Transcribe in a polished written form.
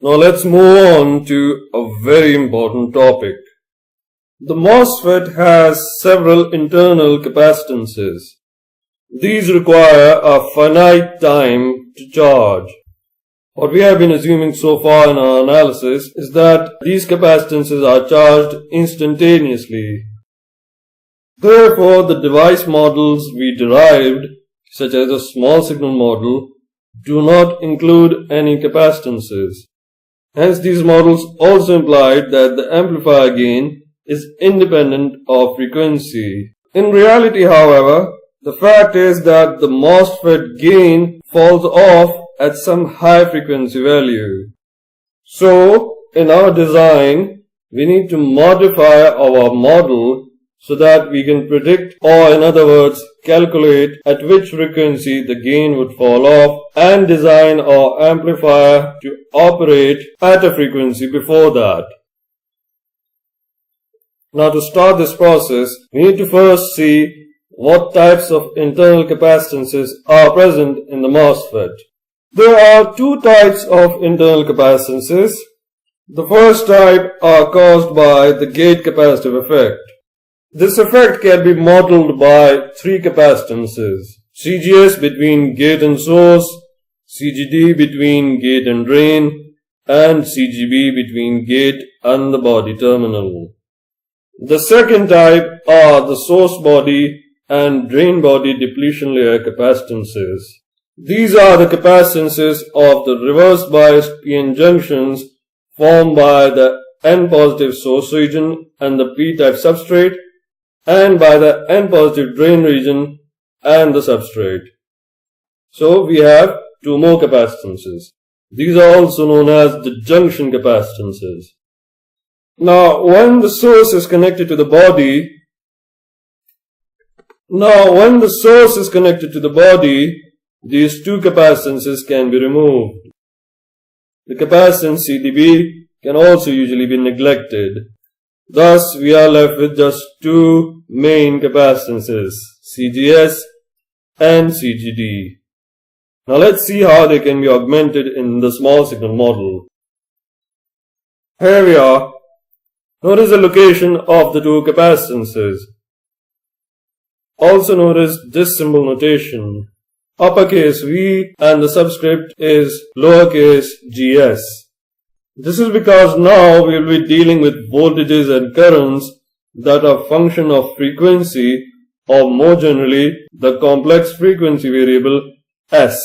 Now let's move on to a very important topic. The MOSFET has several internal capacitances. These require a finite time to charge. What we have been assuming so far in our analysis is that these capacitances are charged instantaneously. Therefore, the device models we derived, such as a small signal model, do not include any capacitances. Hence, these models also implied that the amplifier gain is independent of frequency. In reality, however, the fact is that the MOSFET gain falls off at some high frequency value. So, in our design, we need to modify our model so that we can predict, or in other words, calculate at which frequency the gain would fall off and design our amplifier to operate at a frequency before that. Now to start this process, we need to first see what types of internal capacitances are present in the MOSFET. There are two types of internal capacitances. The first type are caused by the gate capacitive effect. This effect can be modeled by three capacitances: CGS between gate and source, CGD between gate and drain, and CGB between gate and the body terminal. The second type are the source body and drain body depletion layer capacitances. These are the capacitances of the reverse biased PN junctions formed by the N-positive source region and the P-type substrate, and by the N-positive drain region and the substrate. So we have two more capacitances. These are also known as the junction capacitances. Now when the source is connected to the body, these two capacitances can be removed. The capacitance CDB can also usually be neglected. Thus, we are left with just two main capacitances, CGS and CGD. Now let's see how they can be augmented in the small signal model. Here we are. Notice the location of the two capacitances. Also notice this symbol notation. Uppercase V and the subscript is lowercase gs. This is because now we will be dealing with voltages and currents that are function of frequency, or more generally, the complex frequency variable S.